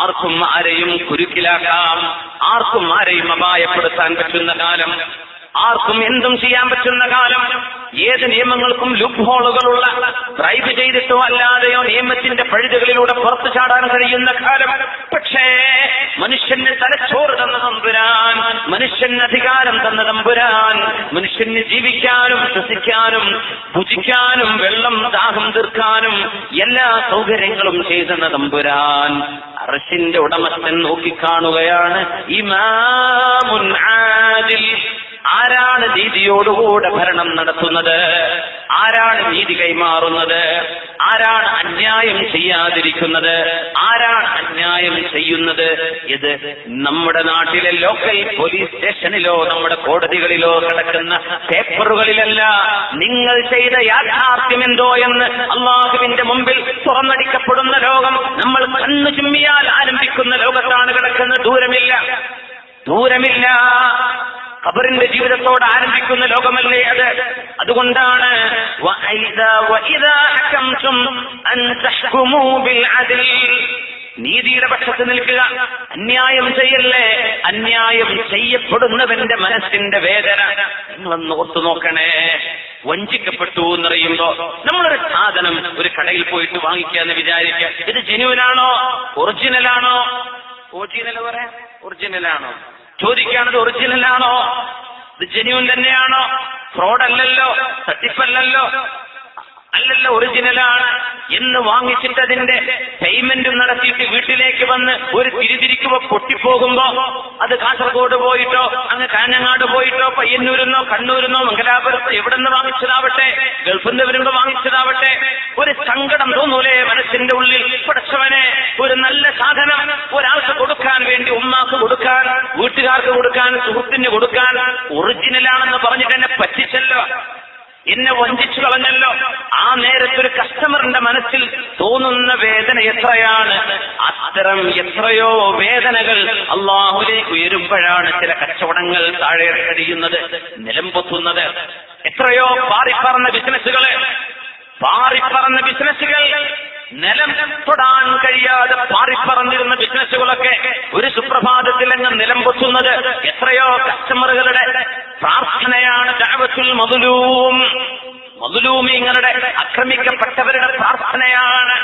ആർക്കും ആരെയും കുരുക്കിലാക്കാം, ആർക്കും ആരെയും അപായപ്പെടുത്താൻ പറ്റുന്ന കാലം, ആർക്കും എന്തും ചെയ്യാൻ പറ്റുന്ന കാലം, ഏത് നിയമങ്ങൾക്കും ലൂപ്പ് ഹോളുകളുള്ള, ബ്രൈബ് ചെയ്തിട്ടോ അല്ലാതെയോ നിയമത്തിന്റെ പഴുതുകളിലൂടെ പുറത്തു ചാടാൻ കഴിയുന്ന കാലം. പക്ഷേ മനുഷ്യന് തലച്ചോറ് തന്ന തമ്പുരാൻ, മനുഷ്യന് അധികാരം തന്ന തമ്പുരാൻ, മനുഷ്യന് ജീവിക്കാനും ശ്വസിക്കാനും ഭുജിക്കാനും വെള്ളം ദാഹം തീർക്കാനും എല്ലാ സൗകര്യങ്ങളും ചെയ്തെന്ന തമ്പുരാൻ അർശിന്റെ ഉടമസ്ഥൻ നോക്കിക്കാണുകയാണ്. ഇമാമുൻ ആദിൽ, ആരാണ് നീതിയോടുകൂടെ ഭരണം നടത്തുന്നത്, ആരാണ് നീതി കൈമാറുന്നത്, ആരാണ് അന്യായം ചെയ്യാതിരിക്കുന്നത്, ആരാണ് അന്യായം ചെയ്യുന്നത്. ഇത് നമ്മുടെ നാട്ടിലെ ലോക്കൽ പോലീസ് സ്റ്റേഷനിലോ നമ്മുടെ കോടതികളിലോ കിടക്കുന്ന പേപ്പറുകളിലല്ല. നിങ്ങൾ ചെയ്ത യാഥാർത്ഥ്യം എന്തോ എന്ന് അള്ളാഹുവിന്റെ മുമ്പിൽ തുറന്നടിക്കപ്പെടുന്ന ലോകം നമ്മൾ കണ്ണു ചുമ്മിയാൽ ആരംഭിക്കുന്ന ലോകത്താണ് കിടക്കുന്നത്. ദൂരമില്ല. ഖബറിന്റെ ജീവിതത്തോട് ആരംഭിക്കുന്ന ലോകമല്ലേ അത്. അതുകൊണ്ടാണ് നീതിയുടെ പക്ഷത്ത് നിൽക്കുക, അന്യായം ചെയ്യല്ലേ. അന്യായം ചെയ്യപ്പെടുന്നവന്റെ മനസ്സിന്റെ വേദന നിങ്ങളൊന്ന് ഓർത്തു നോക്കണേ. വഞ്ചിക്കപ്പെട്ടു എന്നറിയുമ്പോ നമ്മളൊരു സാധനം ഒരു കടയിൽ പോയിട്ട് വാങ്ങിക്കാന്ന് വിചാരിക്കുക, ഇത് ജെന്യുവനാണോ ഒറിജിനലാണോ? ഒറിജിനലാണോ ചോദിക്കാണത്? ഒറിജിനലാണോ? ഇത് ജെന്യുവൻ തന്നെയാണോ? ഫ്രോഡ് അല്ലല്ലോ, തട്ടിപ്പല്ലല്ലോ, അല്ലല്ലോ, ഒറിജിനലാണ് എന്ന് വാങ്ങിച്ചിട്ട് അതിന്റെ പേയ്മെന്റും നടത്തിയിട്ട് വീട്ടിലേക്ക് വന്ന് ഒരു തിരിതിരിക്കുമ്പോ പൊട്ടിപ്പോകുമ്പോ അത് കാസർഗോഡ് പോയിട്ടോ അങ്ങ് കാഞ്ഞങ്ങാട് പോയിട്ടോ പയ്യന്നൂരിന്നോ കണ്ണൂരിന്നോ മംഗലാപുരത്തോ എവിടെ നിന്ന് വാങ്ങിച്ചതാവട്ടെ, ഗൾഫിൽ നിന്ന് വരുമ്പോ വാങ്ങിച്ചതാവട്ടെ, ഒരു സങ്കടം തോന്നൂലേ മനസ്സിന്റെ ഉള്ളിൽ? പടച്ചവനെ, ഒരു നല്ല സാധനം ഒരാൾക്ക് കൊടുക്കാൻ വേണ്ടി, ഉമ്മാക്ക് കൊടുക്കാൻ, വീട്ടുകാർക്ക് കൊടുക്കാൻ, സുഹൃത്തിന് കൊടുക്കാൻ, ഒറിജിനലാണെന്ന് പറഞ്ഞിട്ട് എന്നെ പറ്റിച്ചല്ലോ, എന്നെ വഞ്ചിച്ചു കളഞ്ഞല്ലോ. ആ നേരത്തൊരു കസ്റ്റമറിന്റെ മനസ്സിൽ തോന്നുന്ന വേദന എത്രയാണ്. അത്തരം എത്രയോ വേദനകൾ അള്ളാഹുലേക്ക് ഉയരുമ്പോഴാണ് ചില കച്ചവടങ്ങൾ താഴെ കഴിയുന്നത്, നിലംപൊത്തുന്നത്. എത്രയോ പാറിപ്പറന്ന ബിസിനസ്സുകൾ നിലം തൊടാൻ കഴിയാതെ പാറിപ്പറന്നിരുന്ന ബിസിനസ്സുകളൊക്കെ ഒരു സുപ്രഭാതത്തിൽ അങ്ങ് നിലംപൊത്തുന്നത് എത്രയോ കസ്റ്റമറുകളുടെ പ്രാർത്ഥനയാണ്. ദഅവത്തുൽ മദ്ലൂമീങ്ങളുടെ ആക്രമിക്കപ്പെട്ടവരുടെ പ്രാർത്ഥനയാണ്.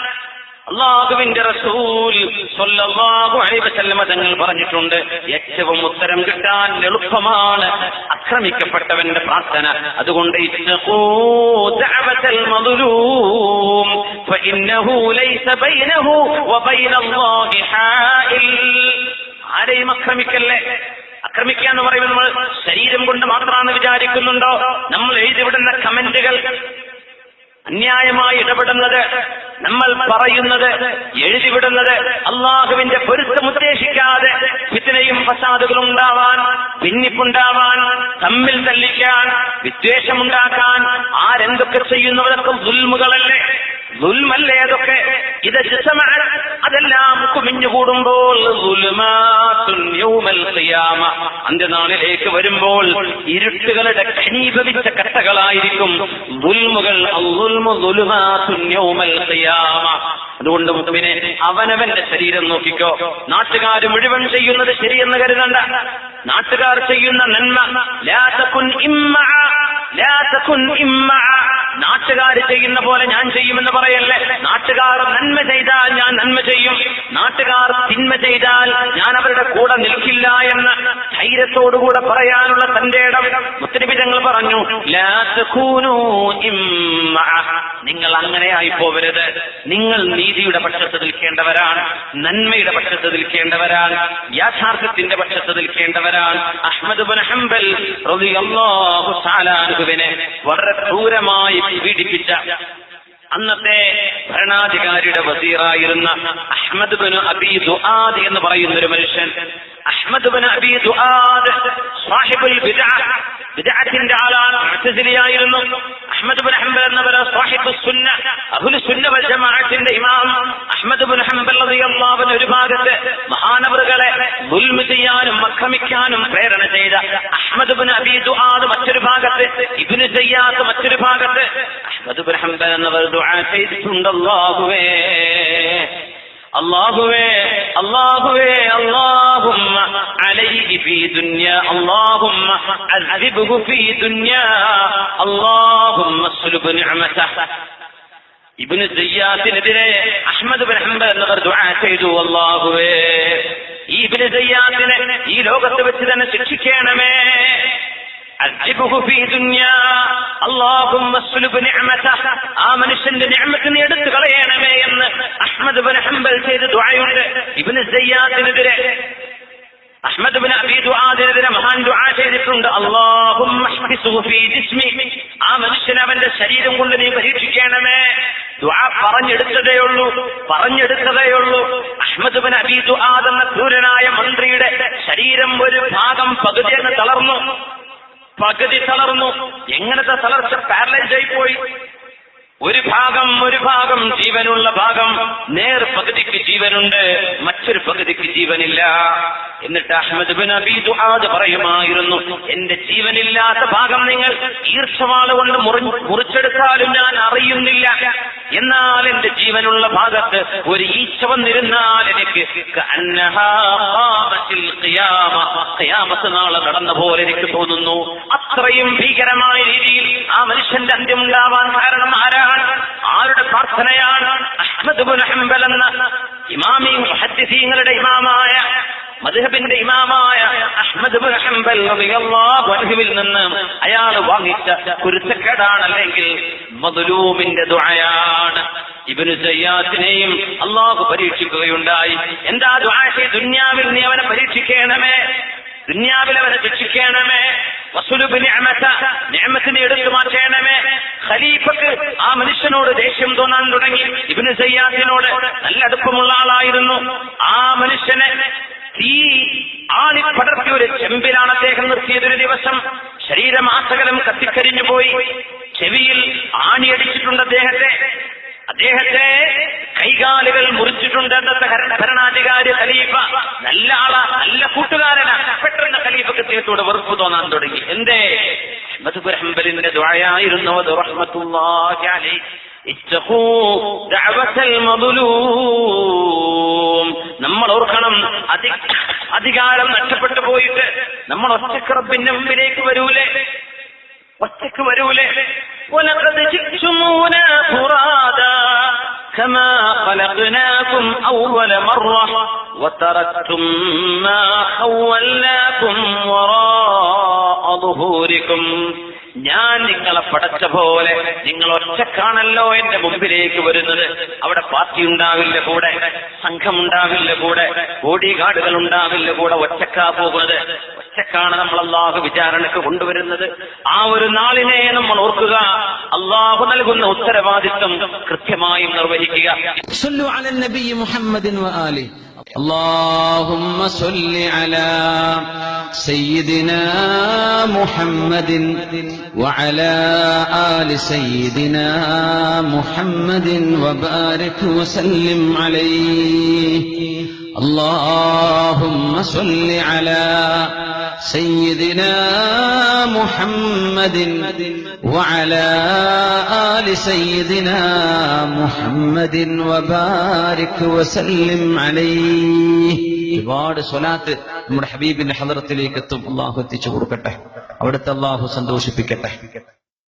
അല്ലാഹുവിന്റെ റസൂൽ സ്വല്ലല്ലാഹു അലൈഹി വസല്ലം തങ്ങൾ പറഞ്ഞിട്ടുണ്ട്, ഏറ്റവും ഉത്തരം കിട്ടാൻ എളുപ്പമാണ് ആക്രമിക്കപ്പെട്ടവന്റെ പ്രാർത്ഥന. അതുകൊണ്ട് ഇത്തഖൂ ദഅവത്തൽ മദ്ലൂം ഫഇന്നഹു ലൈസ ബൈനഹു വബൈനല്ലാഹി ഹായിൽ. ആരെയും ആക്രമിക്കല്ലേ. ആക്രമിക്കുക എന്ന് പറയുമ്പോൾ നമ്മൾ ശരീരം കൊണ്ട് മാത്രമാണ് വിചാരിക്കുന്നുണ്ടോ? നമ്മൾ എഴുതിവിടുന്ന കമന്റുകൾ, അന്യായമായി ഇടപെടുന്നത്, നമ്മൾ പറയുന്നത്, എഴുതിവിടുന്നത് അള്ളാഹുവിന്റെ പൊരുത്തം ഉദ്ദേശിക്കാതെ ഫിത്നയും ഫസാദുകളും ഉണ്ടാവാൻ, ഭിന്നിപ്പുണ്ടാവാൻ, തമ്മിൽ തല്ലിക്കാൻ, വിദ്വേഷമുണ്ടാക്കാൻ ആരെന്തൊക്കെ ചെയ്യുന്നവരൊക്കെ ദുൽമുകളല്ലേ, ദുൽമല്ലേ അതൊക്കെ. ഇത് അതെല്ലാം കുമിഞ്ഞുകൂടുമ്പോൾ അന്ത്യനാളിലേക്ക് വരുമ്പോൾ ഇരുട്ടുകളുടെ ഘനീഭവിച്ച കട്ടകളായിരിക്കും ദുൽമുകൾ. അതുകൊണ്ട് മുഅ്മിനേ, അവനവന്റെ ശരീരം നോക്കിക്കോ. നാട്ടുകാർ മുഴുവൻ ചെയ്യുന്നത് ശരിയെന്ന് കരുതണ്ട. നാട്ടുകാർ ചെയ്യുന്ന നന്മ നാട്ടുകാർ ചെയ്യുന്ന പോലെ ഞാൻ ചെയ്യുമെന്ന് പറയല്ലേ. നാട്ടുകാർ നന്മ ചെയ്താൽ ഞാൻ നന്മ ചെയ്യും, നാട്ടുകാർ തിന്മ ചെയ്താൽ ഞാൻ അവരുടെ കൂടെ നിൽക്കില്ല എന്ന് ധൈര്യത്തോടുകൂടെ പറയാനുള്ള തന്റെ ഇടം മുത്തനബി തങ്ങൾ പറഞ്ഞു. ലാ തകൂനൂ ഇമ്മഅ, നിങ്ങൾ അങ്ങനെയായി പോവരുത്. നിങ്ങൾ നീതിയുടെ പക്ഷത്ത് നിൽക്കേണ്ടവരാണ്, നന്മയുടെ പക്ഷത്ത് നിൽക്കേണ്ടവരാണ്, യാഥാർത്ഥ്യത്തിന്റെ പക്ഷത്ത് നിൽക്കേണ്ടവരാണ്. അഹ്മദ് ഇബ്നു ഹംബൽ റളിയല്ലാഹു തആല അൻഹുവിനെ വളരെ ക്രൂരമായി പീഡിപ്പിച്ച അന്നത്തെ ഭരണാധികാരിയുടെ വസീറായിരുന്ന അഹ്മദ് ഇബ്നു അബീ ദുആദ് എന്ന് പറയുന്ന ഒരു മനുഷ്യൻ, അഹ്മദ് ഇബ്നു അബീ ദുആദ് സാഹിബുൽ ബിദ്അത്തിന്റെ ആളാണ്, മുഅ്തസിലിയായിരുന്നു. അഹ്മദ് ഇബ്നു ഹംബൽ എന്നവരെ സാഹിബുസ് സുന്ന, അഹ്ലുസ് സുന്ന വൽ ജമാഅത്തിന്റെ ഇമാം അഹ്മദ് ഇബ്നു ഹംബൽ റളിയല്ലാഹു അൻഹു ഒരു ഭാഗത്ത് മഹാനവറുകളെ ദുൽമ ചെയ്യാനും ആക്രമിക്കാനും പ്രേരണ ചെയ്ത അഹ്മദ് ഇബ്നു അബീ ദുആദ് മറ്റൊരു ഭാഗത്ത്, ഇബ്നു സയ്യാദ് മറ്റൊരു ഭാഗത്ത്. അഹ്മദ് ഇബ്നു ഹംബൽ എന്നവർ ദുആ ചെയ്തിട്ടുണ്ട്, അല്ലാഹുവേ അല്ലാഹുവേ അല്ലാഹുമ്മ അലൈഹി ഫീ ദുനിയാ അല്ലാഹുമ്മ അസ്ബിഹു ഫീ ദുനിയാ അല്ലാഹുമ്മ അസ്ലുബ് നിഅമതഹ. ഇബ്നു സയ്യാദിനെതിരെ അഹ്മദ് ബിൻ ഹംബൽ എന്നവർ ദുആ ചെയ്തു, അല്ലാഹുവേ ഈ ഇബ്നു സയ്യാദിനെ ഈ ലോകത്ത് വെച്ച് തന്നെ ശിക്ഷിക്കണമേ. അസ്ബിഹു ഫീ ദുനിയാ അല്ലാഹുമ്മ അസ്ലുബ് നിഅമതഹ, ആ മനുഷ്യന്റെ നിഅമത്തിനെ എടുത്തു കളയണമേ എന്ന് അഹ്മദ് ബിൻ ഹംബൽ ചെയ്ത ദുആയുണ്ട്. ഇബ്നു സയ്യാദിനെതിരെ അഹ്മദ് ബിൻ അബീ ദുആദിനെതിരെ മഹാൻ ദുആ ചെയ്തിട്ടുണ്ട്, അല്ലാഹുമ്മ ഹ്ബിസുഹു ഫീ ജിസ്മി, ആ മനുഷ്യനെ അവന്റെ ശരീരം കൊണ്ട് നീ പരീക്ഷിക്കണമേ. ദുആ പറഞ്ഞെടുത്തതേയുള്ളൂ. അഹ്മദ് ബിൻ അബീ ദുആദ് എന്ന ക്രൂരനായ മന്ത്രിയുടെ ശരീരം ഒരു ഭാഗം പകുതി അങ്ങ് തളർന്നു. എങ്ങനത്തെ തളർച്ച? പാരലൈസ് ആയിപ്പോയി. ഒരു ഭാഗം ജീവനുള്ള ഭാഗം, നേർ പകുതിക്ക് ജീവനുണ്ട്, മറ്റൊരു പകുതിക്ക് ജീവനില്ല. എന്നിട്ട് അഹ്മദ് ബിൻ അബീ ദുആദ് പറയുമായിരുന്നു, എന്റെ ജീവനില്ലാത്ത ഭാഗം നിങ്ങൾ ഈർച്ചവാള് കൊണ്ട് മുറിച്ചെടുത്താലും ഞാൻ അറിയുന്നില്ല. എന്നാൽ എന്റെ ജീവനുള്ള ഭാഗത്ത് ഒരു ഈച്ച വന്നിരുന്നാൽ എനിക്ക് ഖിയാമത്ത് നാളെ നടന്ന പോലെ എനിക്ക് തോന്നുന്നു. അത്രയും ഭീകരമായ രീതിയിൽ ആ മനുഷ്യന്റെ അന്ത്യമുണ്ടാവാൻ കാരണം ആരുടെ പ്രാർത്ഥനയാണ്? അഹ്മദ് ബിൻ ഹംബൽ എന്ന ഇമാമി മുഹദ്ദിസീങ്ങളുടെ ഇമാമായ, മദ്ഹബിന്റെ ഇമാമായ അഹ്മദ് ബിൻ ഹംബൽ റളിയല്ലാഹു അൻഹുവിൽ നിന്ന് അയാൾ വാങ്ങിച്ച കുരുത്തക്കേടാണ്, അല്ലെങ്കിൽ മദ്ലൂമിന്റെ ദുആയാണ്. ഇബ്നു സയ്യാദിനെയും അല്ലാഹു പരീക്ഷിക്കുകയുണ്ടായി. എന്താ ദുആ? ദുനിയാവിൽ നീ അവനെ പരീക്ഷിക്കണമേ, ദുനിയാവിൽ അവനെ ശിക്ഷിക്കണമേ. വസുലുബ് നിഅമത്തിനെ എടുത്തു മാറ്റണമേ. ഖലീഫക്ക് ആ മനുഷ്യനോട് ദേഷ്യം തോന്നാൻ തുടങ്ങി. ഇബ്നു സയ്യാദിനോട് നല്ല അടുപ്പമുള്ള ആളായിരുന്നു. ആ മനുഷ്യനെ തീ ആളി പടർത്തി ഒരു ചെമ്പിലാണ് അദ്ദേഹം നിർത്തിയതൊരു ദിവസം. ശരീരമാസകലം കത്തിക്കരിഞ്ഞു പോയി. ചെവിയിൽ ആണിയടിച്ചിട്ടുണ്ട് അദ്ദേഹത്തെ കൈകാലുകൾ മുറിച്ചിട്ടുണ്ട്. അന്നത്തെ ഭരണാധികാരി ഖലീഫ നല്ല ആളാ, നല്ല കൂട്ടുകാരനാണ്. പെട്ടെന്ന് ഖലീഫക്ക് അദ്ദേഹത്തോട് വെറുപ്പ് തോന്നാൻ തുടങ്ങി. എന്തേ? അഹ്മദ് ബിൻ ഹംബലിന്റെ ദുആയായിരുന്നു അത്, റഹ്മത്തുള്ളാഹി അലൈഹി. ഇത്തഖൂ ദഅവത്തൽ മദ്ലൂം. നമ്മൾ ഓർക്കണം, അധികാരം നഷ്ടപ്പെട്ടു പോയിട്ട് നമ്മൾ ഒറ്റക്ക് റബ്ബിന്റെ മുമ്പിലേക്ക് വരൂലേ? وَلَقَدْ جِئْتُمُونَا فُرَادًا كَمَا خَلَقْنَاكُمْ أَوَّلَ مَرَّةٍ وَتَرَكْتُم مَّا خَوَّلْنَاكُمْ وَرَاءَ ظُهُورِكُمْ. ഞാൻ നിങ്ങളെ പടച്ച പോലെ നിങ്ങൾ ഒറ്റക്കാണല്ലോ എന്റെ മുമ്പിലേക്ക് വരുന്നത്. അവിടെ പാർട്ടി ഉണ്ടാവില്ല കൂടെ, സംഘമുണ്ടാവില്ല കൂടെ, ബോഡി ഗാർഡുകൾ ഉണ്ടാവില്ല കൂടെ. ഒറ്റക്കാ പോകുന്നത്, ഒറ്റക്കാണ് നമ്മൾ അല്ലാഹു വിചാരണക്ക് കൊണ്ടുവരുന്നത്. ആ ഒരു നാളിനെ നമ്മൾ ഓർക്കുക. അല്ലാഹു നൽകുന്ന ഉത്തരവാദിത്വം കൃത്യമായും നിർവഹിക്കുക. صلوا على النبي محمد وآله. اللهم صل على سيدنا محمد وعلى آل سيدنا محمد وبارك وسلم عليه. اللهم صل على سيدنا محمد وعلى آل سيدنا محمد وبارك وسلم عليه. ഒരുപാട് സ്വലാത്ത് നമ്മുടെ ഹബീബിന്റെ ഹളറത്തിലേക്ക് എത്തും. അള്ളാഹു എത്തിച്ചു കൊടുക്കട്ടെ, അവിടുത്തെ അള്ളാഹു സന്തോഷിപ്പിക്കട്ടെ.